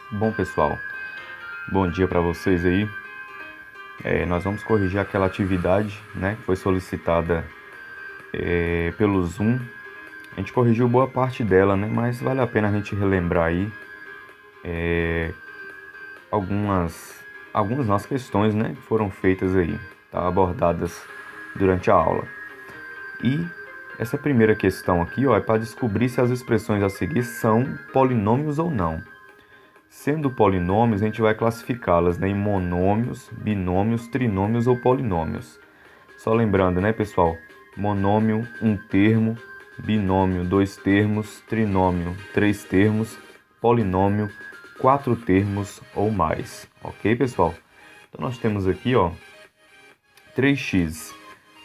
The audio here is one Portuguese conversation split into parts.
Bom, pessoal, bom dia para vocês aí. Nós vamos corrigir aquela atividade, né, que foi solicitada pelo Zoom. A gente corrigiu boa parte dela, né, mas vale a pena a gente relembrar aí algumas das questões, né, que foram feitas aí, tá, abordadas durante a aula. E essa primeira questão aqui, ó, é para descobrir se as expressões a seguir são polinômios ou não. Sendo polinômios, a gente vai classificá-las, né, em monômios, binômios, trinômios ou polinômios. Só lembrando, né, pessoal? Monômio, um termo, binômio, dois termos, trinômio, três termos, polinômio, quatro termos ou mais. Ok, pessoal? Então nós temos aqui, ó, 3x.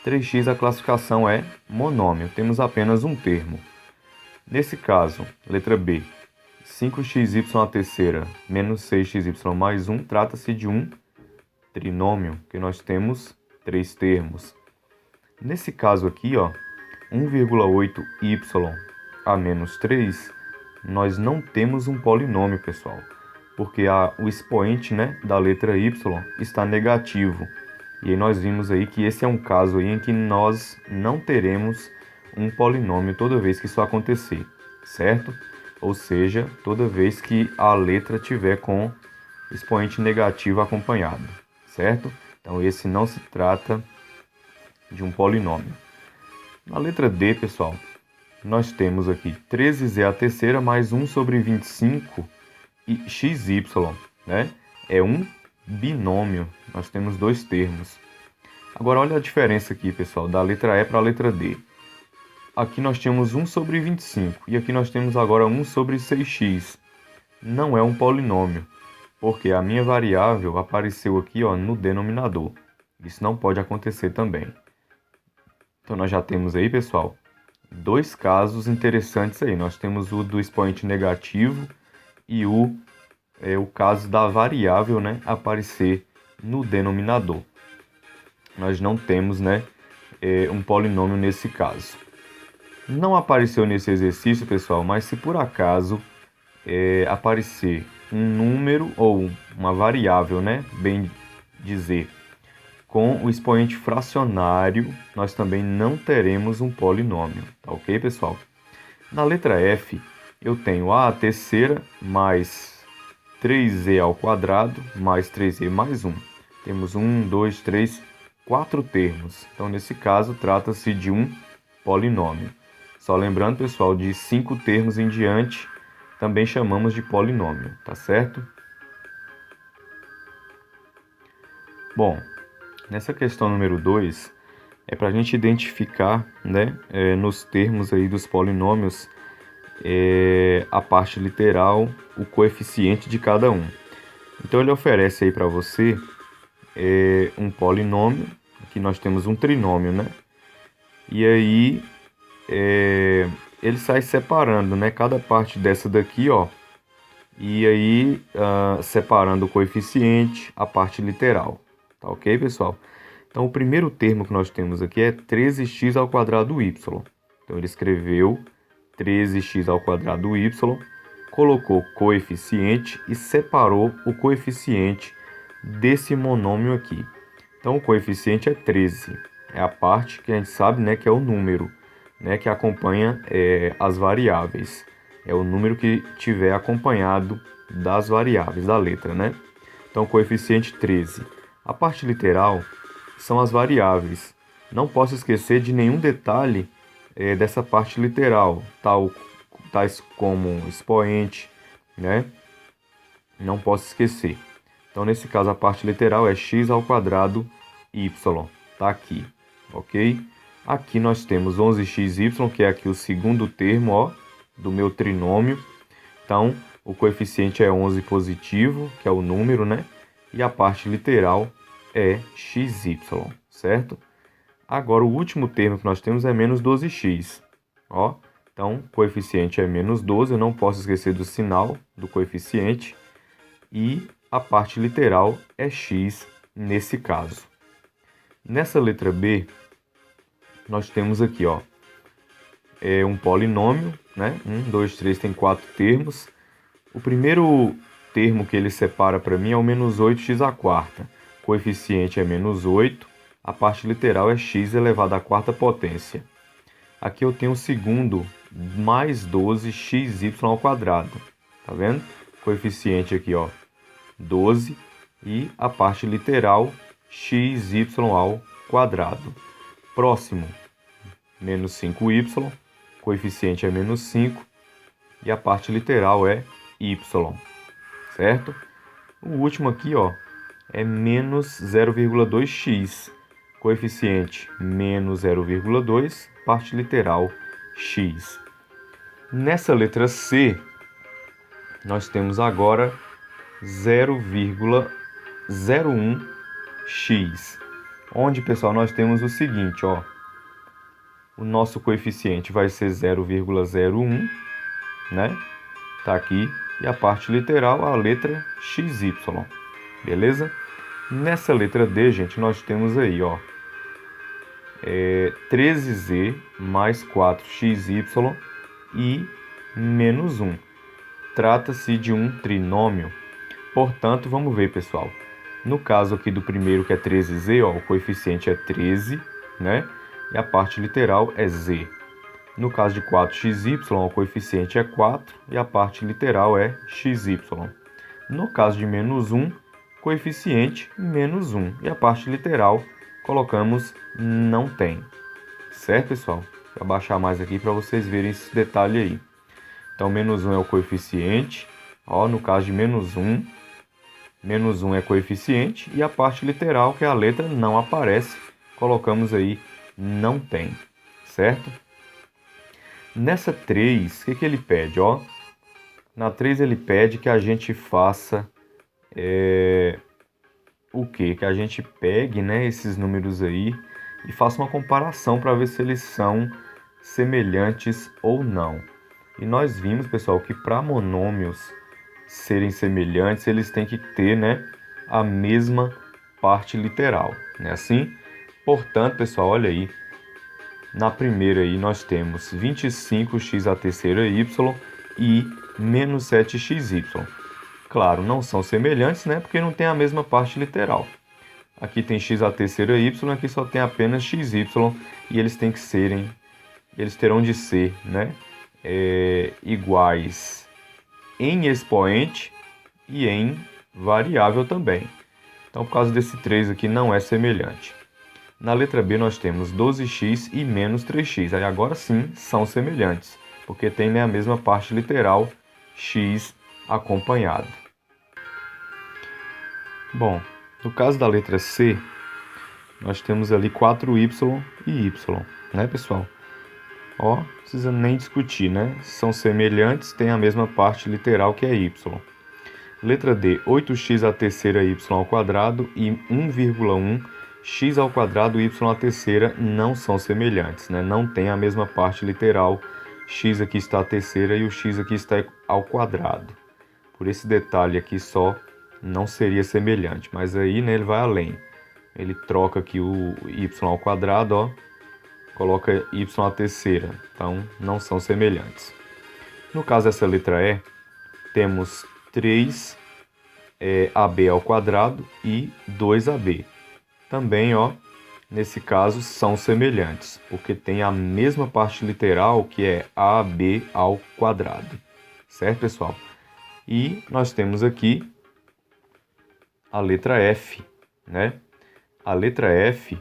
3x a classificação é monômio, temos apenas um termo. Nesse caso, letra B, 5xy à terceira menos 6xy mais 1 trata-se de um trinômio, que nós temos três termos. Nesse caso aqui, ó, 1,8y a menos 3, nós não temos um polinômio, pessoal, porque o expoente, né, da letra y está negativo. E aí nós vimos aí que esse é um caso aí em que nós não teremos um polinômio toda vez que isso acontecer, certo? Ou seja, toda vez que a letra tiver com expoente negativo acompanhado, certo? Então esse não se trata de um polinômio. Na letra D, pessoal, nós temos aqui 13z à terceira mais 1 sobre 25 e xy, né? É um binômio, nós temos dois termos. Agora olha a diferença aqui, pessoal, da letra E para a letra D. Aqui nós temos 1 sobre 25 e aqui nós temos agora 1 sobre 6x. Não é um polinômio, porque a minha variável apareceu aqui, ó, no denominador. Isso não pode acontecer também. Então nós já temos aí, pessoal, dois casos interessantes aí. Nós temos o do expoente negativo e o caso da variável, né, aparecer no denominador. Nós não temos, né, um polinômio nesse caso. Não apareceu nesse exercício, pessoal, mas se por acaso aparecer um número ou uma variável, né, bem dizer, com o expoente fracionário, nós também não teremos um polinômio, tá ok, pessoal? Na letra F, eu tenho a terceira mais 3z ao quadrado mais 3z mais 1. Temos 1, 2, 3, 4 termos. Então, nesse caso, trata-se de um polinômio. Só lembrando, pessoal, de 5 termos em diante, também chamamos de polinômio, tá certo? Bom, nessa questão número 2, é para a gente identificar, né, nos termos aí dos polinômios, a parte literal, o coeficiente de cada um. Então ele oferece aí para você um polinômio, aqui nós temos um trinômio, né? E aí ele sai separando, né, cada parte dessa daqui, ó, e aí separando o coeficiente, a parte literal, tá ok, pessoal? Então o primeiro termo que nós temos aqui é 13x ao quadrado y. Então ele escreveu 13x ao quadrado y, colocou coeficiente e separou o coeficiente desse monômio aqui. Então o coeficiente é 13, é a parte que a gente sabe, né, que é o número, né, que acompanha as variáveis. É o número que tiver acompanhado das variáveis da letra, né? Então coeficiente 13. A parte literal são as variáveis. Não posso esquecer de nenhum detalhe dessa parte literal, tais como expoente, né? Não posso esquecer. Então, nesse caso, a parte literal é x ao quadrado y. Tá aqui, ok? Aqui nós temos 11xy, que é aqui o segundo termo, ó, do meu trinômio. Então, o coeficiente é 11 positivo, que é o número, né? E a parte literal é xy, certo? Agora, o último termo que nós temos é menos 12x. Ó, então, o coeficiente é menos 12, eu não posso esquecer do sinal do coeficiente. E a parte literal é x nesse caso. Nessa letra B, nós temos aqui, ó, um polinômio, né? 1, 2, 3, tem 4 termos. O primeiro termo que ele separa para mim é o menos 8x à quarta. O coeficiente é menos 8, a parte literal é x elevado à quarta potência. Aqui eu tenho o segundo, mais 12xy ao quadrado. Tá vendo? Coeficiente aqui, ó, 12 e a parte literal xy ao quadrado. Próximo, menos 5y, coeficiente é menos 5 e a parte literal é y, certo? O último aqui, ó, é menos 0,2x, coeficiente menos 0,2, parte literal x. Nessa letra C, nós temos agora 0,01x, onde, pessoal, nós temos o seguinte, ó, o nosso coeficiente vai ser 0,01, né? Tá aqui, e a parte literal, a letra XY, beleza? Nessa letra D, gente, nós temos aí, ó, 13z mais 4xy e menos 1. Trata-se de um trinômio. Portanto, vamos ver, pessoal. No caso aqui do primeiro, que é 13z, ó, o coeficiente é 13, né? E a parte literal é z. No caso de 4xy, o coeficiente é 4 e a parte literal é xy. No caso de menos 1, coeficiente menos 1 e a parte literal colocamos não tem. Certo, pessoal? Vou abaixar mais aqui para vocês verem esse detalhe aí. Então, menos 1 é o coeficiente. Ó, no caso de menos 1 é coeficiente e a parte literal, que é a letra, não aparece. Colocamos aí não tem. Certo? Nessa 3, o que ele pede? Ó, na 3 ele pede que a gente faça o quê? Que a gente pegue, né, esses números aí e faça uma comparação para ver se eles são semelhantes ou não. E nós vimos, pessoal, que para monômios serem semelhantes, eles têm que ter, né, a mesma parte literal, né? Assim, portanto, pessoal, olha aí. Na primeira aí nós temos 25x à terceira y e menos 7xy. Claro, não são semelhantes, né? Porque não tem a mesma parte literal. Aqui tem x à terceira y, aqui só tem apenas xy e eles terão de ser, né, iguais em expoente e em variável também. Então, por causa desse 3 aqui, não é semelhante. Na letra B nós temos 12x e menos 3x. Aí agora sim são semelhantes, porque tem, né, a mesma parte literal, x acompanhado. Bom, no caso da letra C, nós temos ali 4y e y, né, pessoal? Ó, não precisa nem discutir, né? São semelhantes, têm a mesma parte literal, que é y. Letra D, 8x à terceira y ao quadrado e 1,1 x ao quadrado e y à terceira não são semelhantes, né? Não tem a mesma parte literal. X aqui está à terceira e o x aqui está ao quadrado. Por esse detalhe aqui só não seria semelhante, mas aí, né, ele vai além. Ele troca aqui o y ao quadrado, ó, coloca y à terceira, então não são semelhantes. No caso dessa letra E, temos 3 AB ao quadrado e 2AB. Também, ó, nesse caso, são semelhantes, porque tem a mesma parte literal, que é AB ao quadrado. Certo, pessoal? E nós temos aqui a letra F, né? A letra F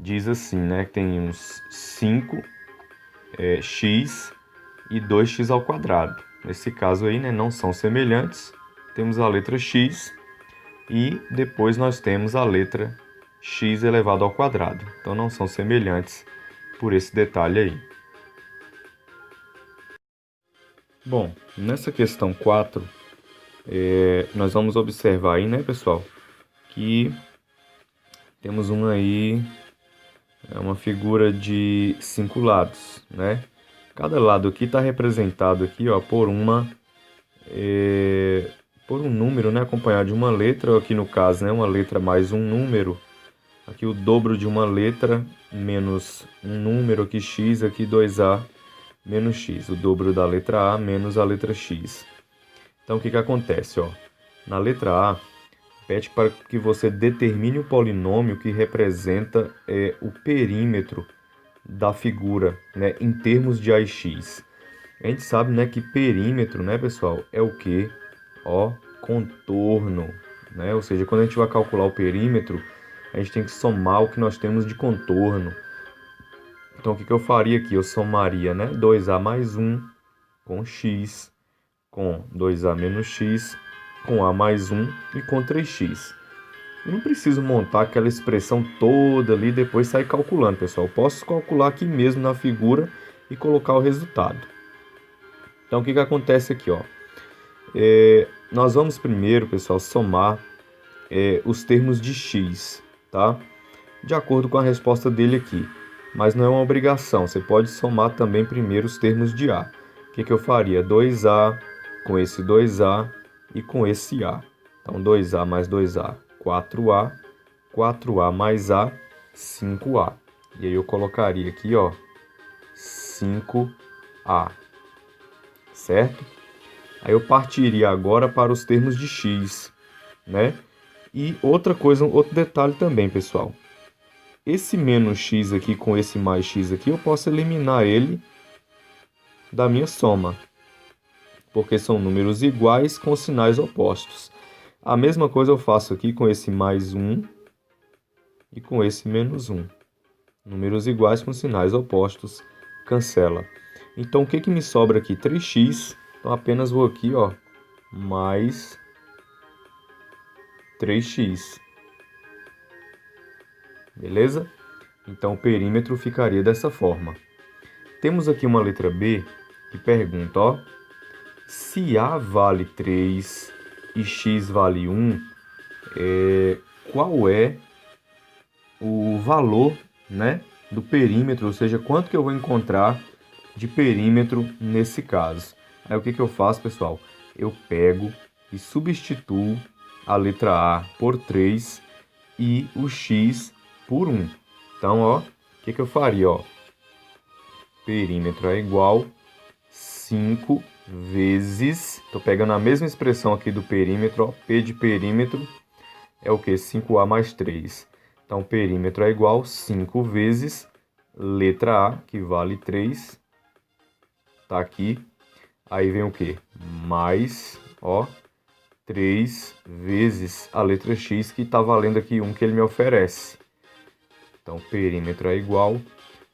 diz assim, né, que tem uns 5x e 2x ao quadrado. Nesse caso aí, né, não são semelhantes. Temos a letra x e depois nós temos a letra x elevado ao quadrado. Então não são semelhantes por esse detalhe aí. Bom, nessa questão 4, nós vamos observar aí, né, pessoal, que temos uma aí, uma figura de 5 lados, né? Cada lado aqui está representado aqui, ó, por um número, né, acompanhado de uma letra. Aqui no caso, né, uma letra mais um número. Aqui o dobro de uma letra menos um número, aqui x, aqui 2a menos x. O dobro da letra A menos a letra x. Então, o que acontece? Ó? Na letra A, pede para que você determine o polinômio que representa o perímetro da figura, né, em termos de AX. A gente sabe, né, que perímetro, né, pessoal, é o quê? Ó, contorno, né? Ou seja, quando a gente vai calcular o perímetro, a gente tem que somar o que nós temos de contorno. Então, o que eu faria aqui? Eu somaria, né, 2a mais 1 com x, com 2a menos x, com a mais 1 e com 3x. Eu não preciso montar aquela expressão toda ali e depois sair calculando, pessoal. Eu posso calcular aqui mesmo na figura e colocar o resultado. Então, o que acontece aqui, ó? Nós vamos primeiro, pessoal, somar os termos de x, tá? De acordo com a resposta dele aqui. Mas não é uma obrigação, você pode somar também primeiro os termos de a. O que eu faria? 2a com esse 2a e com esse a. Então, 2a mais 2a, 4a, 4a mais a, 5a. E aí eu colocaria aqui, ó, 5a, certo? Aí eu partiria agora para os termos de x, né? E outra coisa, outro detalhe também, pessoal. Esse menos x aqui com esse mais x aqui, eu posso eliminar ele da minha soma, porque são números iguais com sinais opostos. A mesma coisa eu faço aqui com esse mais 1 e com esse menos 1. Números iguais com sinais opostos, cancela. Então, o que me sobra aqui? 3x. Então, apenas vou aqui, ó, mais 3x. Beleza? Então, o perímetro ficaria dessa forma. Temos aqui uma letra B que pergunta, ó, se A vale 3 e X vale 1, qual é o valor, né, do perímetro, ou seja, quanto que eu vou encontrar de perímetro nesse caso. Aí o que eu faço, pessoal? Eu pego e substituo a letra A por 3 e o X por 1. Então, ó, o que eu faria, ó? Perímetro é igual 5 vezes, estou pegando a mesma expressão aqui do perímetro, ó, P de perímetro é o que? 5A mais 3. Então, perímetro é igual 5 vezes letra A, que vale 3, tá aqui. Aí vem o que? Mais, ó, 3 vezes a letra X, que está valendo aqui 1 que ele me oferece. Então, perímetro é igual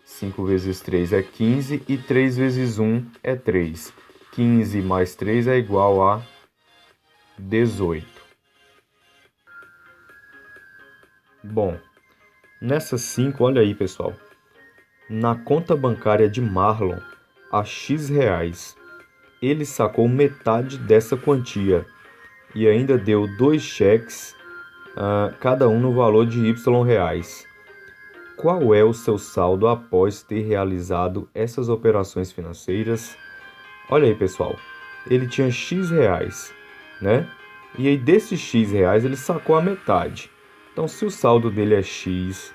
5 vezes 3 é 15 e 3 vezes 1 é 3. 15 mais 3 é igual a 18. Bom, nessas 5, olha aí, pessoal. Na conta bancária de Marlon, a X reais, ele sacou metade dessa quantia e ainda deu 2 cheques, cada um no valor de Y reais. Qual é o seu saldo após ter realizado essas operações financeiras? Olha aí, pessoal, ele tinha X reais, né? E aí desses X reais ele sacou a metade. Então, se o saldo dele é X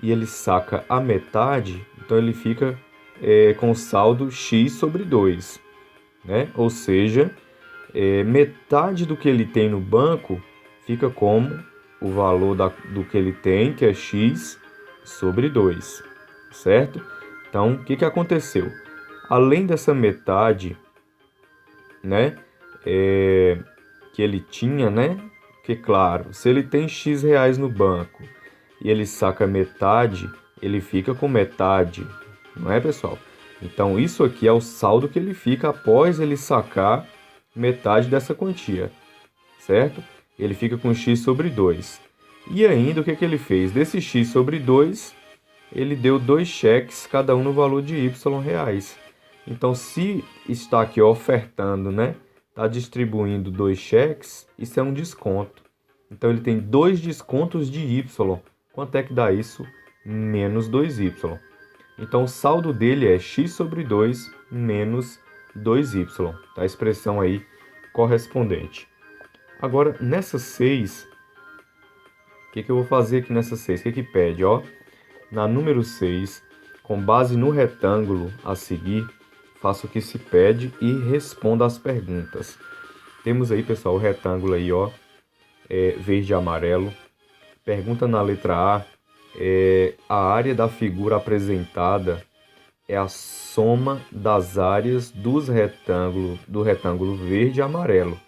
e ele saca a metade, então ele fica com o saldo X sobre 2, né? Ou seja, metade do que ele tem no banco fica como o valor do que ele tem, que é X sobre 2, certo? Então, o que aconteceu? Além dessa metade, né, que ele tinha, né? Que claro, se ele tem X reais no banco e ele saca metade, ele fica com metade, não é, pessoal? Então, isso aqui é o saldo que ele fica após ele sacar metade dessa quantia, certo? Ele fica com X sobre 2. E ainda, o que ele fez? Desse X sobre 2, ele deu 2 cheques, cada um no valor de Y reais. Então, se está aqui ofertando, né? Está distribuindo 2 cheques, isso é um desconto. Então, ele tem 2 descontos de Y. Quanto é que dá isso? Menos 2Y. Então, o saldo dele é X sobre 2 menos 2Y. Tá? A expressão aí correspondente. Agora, nessa 6, o que eu vou fazer aqui nessa 6? O que pede? Ó, na número 6, com base no retângulo a seguir, faço o que se pede e responda às perguntas. Temos aí, pessoal, o retângulo aí, ó, verde e amarelo. Pergunta na letra A, a área da figura apresentada é a soma das áreas do retângulo verde e amarelo.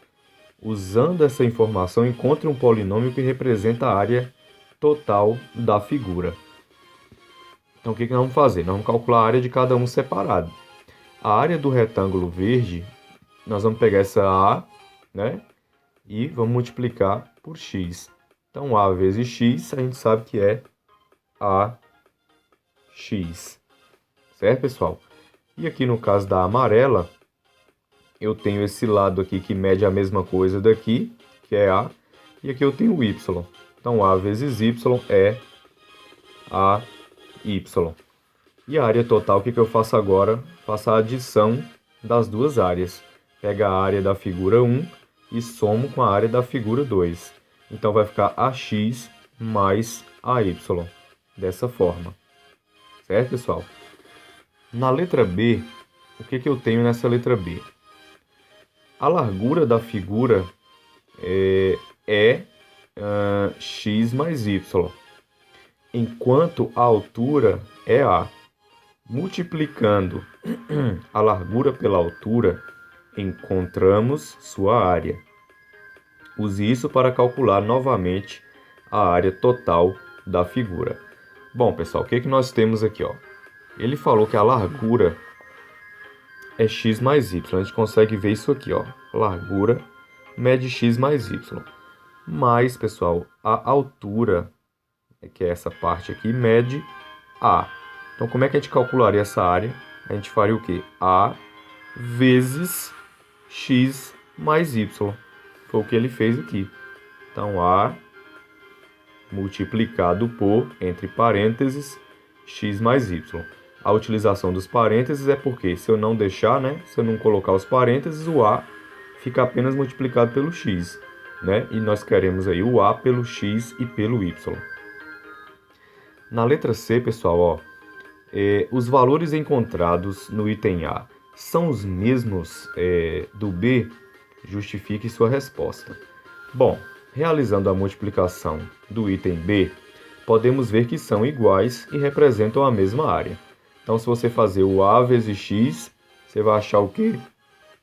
Usando essa informação, encontre um polinômio que representa a área total da figura. Então, o que nós vamos fazer? Nós vamos calcular a área de cada um separado. A área do retângulo verde, nós vamos pegar essa A, né? E vamos multiplicar por x. Então, A vezes x, a gente sabe que é AX. Certo, pessoal? E aqui no caso da amarela, eu tenho esse lado aqui que mede a mesma coisa daqui, que é A. E aqui eu tenho o y. Então, A vezes y é AY. E a área total, o que eu faço agora? Faço a adição das duas áreas. Pega a área da figura 1 e somo com a área da figura 2. Então, vai ficar AX mais AY. Dessa forma. Certo, pessoal? Na letra B, o que eu tenho nessa letra B? A largura da figura é x mais y, enquanto a altura é a. Multiplicando a largura pela altura, encontramos sua área. Use isso para calcular novamente a área total da figura. Bom, pessoal, o que nós temos aqui, ó? Ele falou que a largura é x mais y. A gente consegue ver isso aqui, ó. Largura mede x mais y. Mas, pessoal, a altura, que é essa parte aqui, mede a. Então, como é que a gente calcularia essa área? A gente faria o quê? A vezes x mais y. Foi o que ele fez aqui. Então, A multiplicado por, entre parênteses, x mais y. A utilização dos parênteses é porque, se eu não deixar, né, se eu não colocar os parênteses, o A fica apenas multiplicado pelo x, né? E nós queremos aí o A pelo x e pelo y. Na letra C, pessoal, ó, os valores encontrados no item A são os mesmos do B? Justifique sua resposta. Bom, realizando a multiplicação do item B, podemos ver que são iguais e representam a mesma área. Então, se você fazer o A vezes x, você vai achar o quê?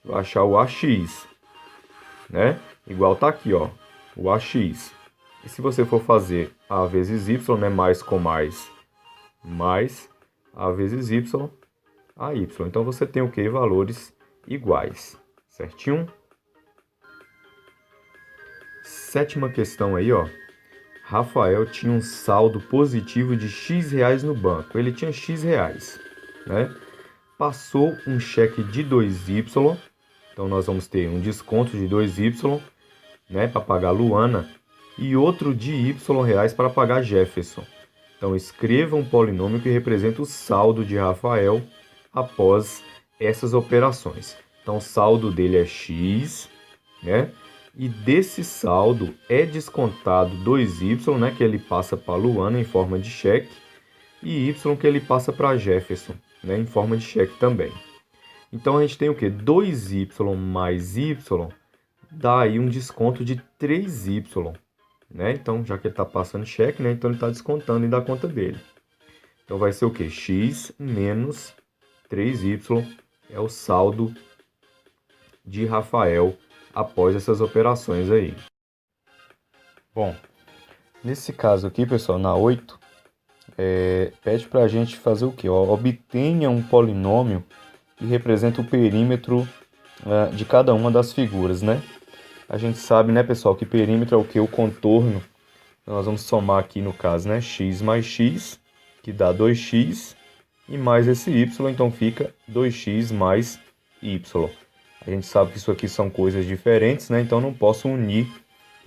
Vai achar o AX, né? Igual tá aqui, ó, o AX. E se você for fazer A vezes y, né? Mais com mais A vezes y, AY. Então, você tem o quê? Valores iguais, certinho? Sétima questão aí, ó. Rafael tinha um saldo positivo de X reais no banco. Ele tinha X reais, né? Passou um cheque de 2Y. Então, nós vamos ter um desconto de 2Y, né? Para pagar Luana. E outro de Y reais para pagar Jefferson. Então, escreva um polinômio que representa o saldo de Rafael após essas operações. Então, o saldo dele é X, né? E desse saldo é descontado 2y, né, que ele passa para Luana em forma de cheque, e y que ele passa para Jefferson, né, em forma de cheque também. Então a gente tem o que? 2y mais y dá aí um desconto de 3y, né? Então, já que ele está passando cheque, né, então ele está descontando e da conta dele. Então vai ser o que? X menos 3y é o saldo de Rafael após essas operações aí. Bom, nesse caso aqui, pessoal, na 8, pede para a gente fazer o quê? Obtenha um polinômio que representa o perímetro de cada uma das figuras, né? A gente sabe, né, pessoal, que perímetro é o que? O contorno. Então, nós vamos somar aqui, no caso, né, x mais x, que dá 2x, e mais esse y, então fica 2x mais y. A gente sabe que isso aqui são coisas diferentes, né? Então não posso unir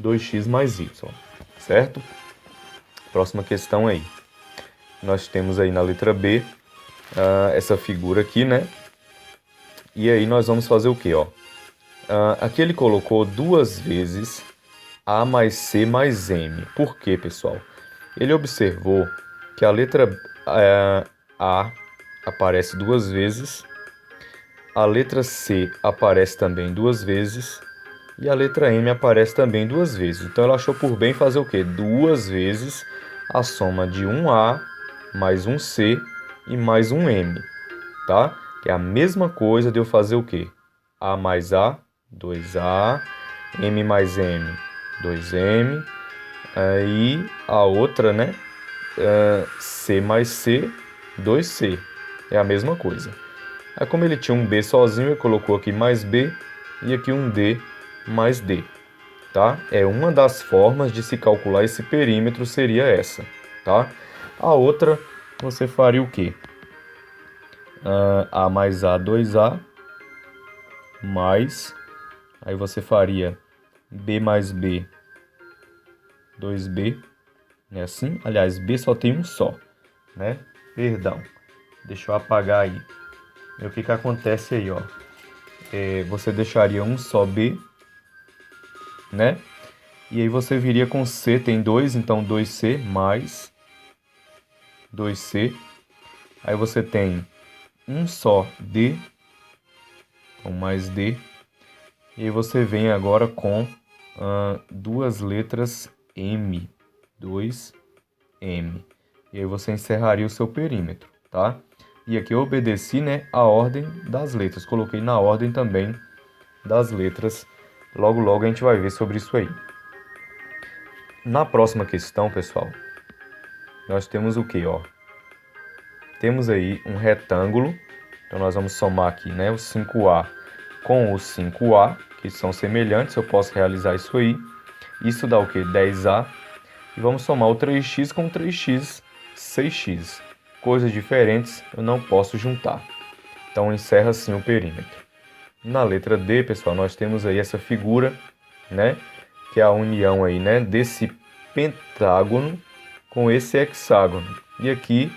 2x mais y, certo? Próxima questão aí. Nós temos aí na letra B essa figura aqui, né? E aí nós vamos fazer o quê, ó? Aqui ele colocou duas vezes A mais C mais M. Por quê, pessoal? Ele observou que a letra A aparece duas vezes, a letra C aparece também duas vezes E a letra M aparece também duas vezes. Então ela achou por bem fazer o quê? Duas vezes a soma de um A mais um C e mais um M, tá? Que é a mesma coisa de eu fazer o quê? A mais A, 2A, M mais M, 2M, aí a outra, né? C mais C, 2C. É a mesma coisa. Aí como ele tinha um B sozinho, ele colocou aqui mais B e aqui um D mais D, tá? É uma das formas de se calcular esse perímetro seria essa, tá? A outra, você faria o quê? A mais A, 2A, mais, aí você faria B mais B, 2B, né assim? Aliás, B só tem um só, né? Perdão, deixa eu apagar aí. E o que que acontece aí, ó? Você deixaria um só B, né? E aí você viria com C, tem 2, então 2C mais 2C. Aí você tem um só D, então mais D. E aí você vem agora com duas letras M, 2M. E aí você encerraria o seu perímetro, tá? E aqui eu obedeci, né, a ordem das letras. Coloquei na ordem também das letras. Logo, logo a gente vai ver sobre isso aí. Na próxima questão, pessoal, nós temos o que, ó? Temos aí um retângulo. Então nós vamos somar aqui, né, o 5A com o 5A, que são semelhantes. Eu posso realizar isso aí. Isso dá o que? 10A. E vamos somar o 3x com 3x, 6x. Coisas diferentes eu não posso juntar. Então encerra assim o perímetro. Na letra D, pessoal, nós temos aí essa figura, né, que é a união aí, né, desse pentágono com esse hexágono. E aqui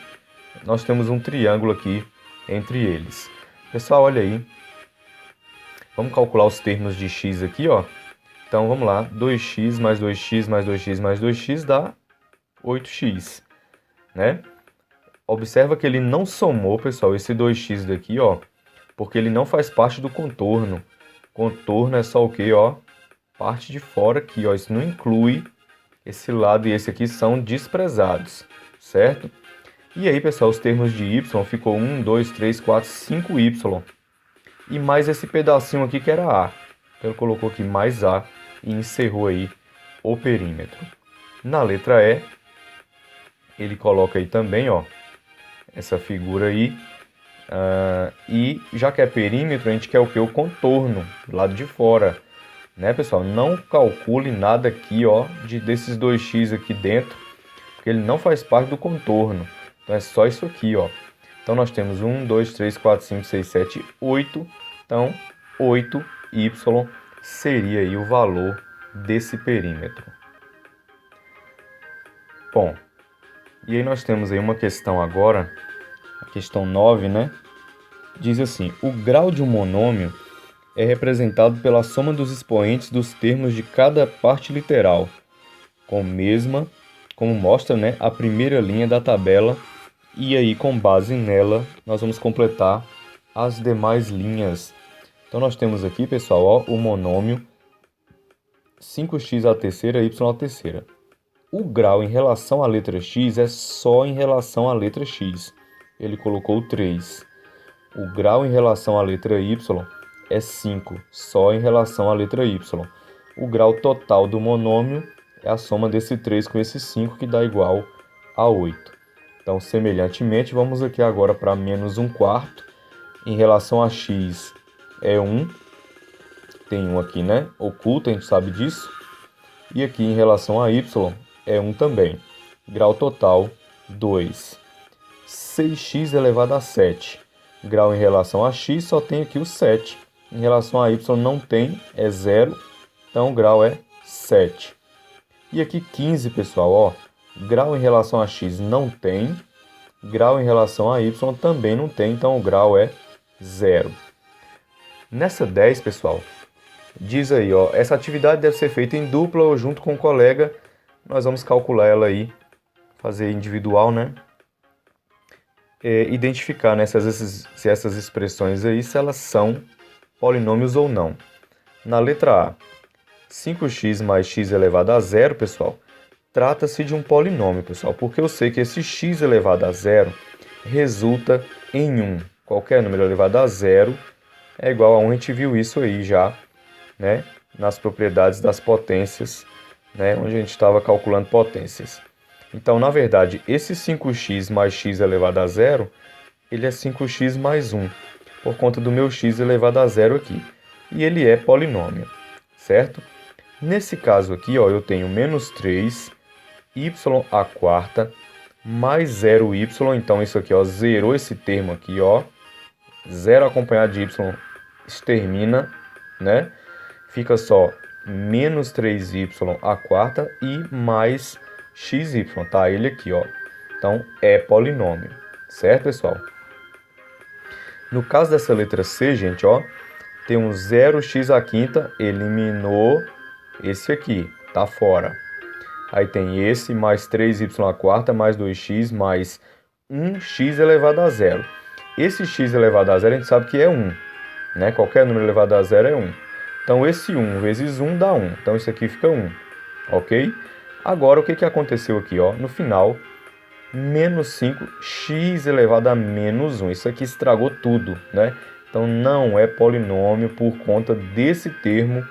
nós temos um triângulo aqui entre eles. Pessoal, olha aí. Vamos calcular os termos de x aqui, ó. Então vamos lá, 2x mais 2x mais 2x mais 2x dá 8x, né? Observa que ele não somou, pessoal, esse 2x daqui, ó, porque ele não faz parte do contorno. Contorno é só o quê, ó? Parte de fora aqui, ó. Isso não inclui esse lado e esse aqui são desprezados, certo? E aí, pessoal, os termos de y ficou 1, 2, 3, 4, 5y. E mais esse pedacinho aqui que era A. Então ele colocou aqui mais A e encerrou aí o perímetro. Na letra E, ele coloca aí também, ó, essa figura aí. E já que é perímetro, a gente quer o que? O contorno, do lado de fora. Né, pessoal? Não calcule nada aqui, ó, desses 2x aqui dentro, porque ele não faz parte do contorno. Então é só isso aqui, ó. Então nós temos 1, 2, 3, 4, 5, 6, 7, 8. Então 8y seria aí o valor desse perímetro. Bom, e aí nós temos aí uma questão agora, a questão 9, né? Diz assim: o grau de um monômio é representado pela soma dos expoentes dos termos de cada parte literal, como mostra, né, a primeira linha da tabela, e aí com base nela nós vamos completar as demais linhas. Então nós temos aqui, pessoal, ó, o monômio 5x à terceira, y à terceira. O grau em relação à letra x é só em relação à letra x. Ele colocou 3. O grau em relação à letra y é 5, só em relação à letra y. O grau total do monômio é a soma desse 3 com esse 5, que dá igual a 8. Então, semelhantemente, vamos aqui agora para menos 1/4. Em relação a x é 1. Tem 1 aqui, né? Oculto, a gente sabe disso. E aqui em relação a y é 1 também. Grau total, 2. 6x elevado a 7. Grau em relação a x só tem aqui o 7. Em relação a y não tem, é 0. Então o grau é 7. E aqui 15, pessoal, ó. Grau em relação a x não tem. Grau em relação a y também não tem, então o grau é 0. Nessa 10, pessoal, diz aí, ó, essa atividade deve ser feita em dupla ou junto com um colega. Nós vamos calcular ela aí, fazer individual, né? Identificar, né, se essas expressões aí, se elas são polinômios ou não. Na letra A, 5x mais x elevado a zero, pessoal, trata-se de um polinômio, pessoal, porque eu sei que esse x elevado a zero resulta em 1. Qualquer número elevado a zero é igual a 1, a gente viu isso aí já, né, nas propriedades das potências, né, onde a gente estava calculando potências. Então, na verdade, esse 5x mais x elevado a zero, ele é 5x mais 1, por conta do meu x elevado a zero aqui. E ele é polinômio, certo? Nesse caso aqui, ó, eu tenho menos 3, y à quarta, mais 0y. Então, isso aqui, ó, zerou esse termo aqui, ó. 0 acompanhado de y extermina, né? Fica só menos 3y à quarta e mais xy, tá? Ele aqui, ó. Então, é polinômio, certo, pessoal? No caso dessa letra C, gente, ó, tem um 0x à quinta, eliminou esse aqui, tá fora. Aí tem esse, mais 3y à quarta, mais 2x, mais 1x elevado a zero. Esse x elevado a zero a gente sabe que é 1, né? Qualquer número elevado a zero é 1. Então, esse 1 vezes 1 dá 1. Então, isso aqui fica 1, ok? Agora, o que aconteceu aqui, ó? No final, menos 5x elevado a menos 1. Isso aqui estragou tudo, né? Então, não é polinômio por conta desse termo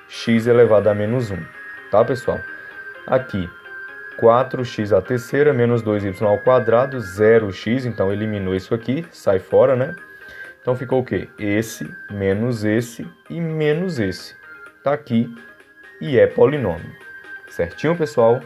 x elevado a menos 1. Tá, pessoal? Aqui, 4x à terceira menos 2y ao quadrado, 0x. Então, eliminou isso aqui, sai fora, né? Então, ficou o quê? Esse, menos esse e menos esse. Tá aqui e é polinômio. Certinho, pessoal?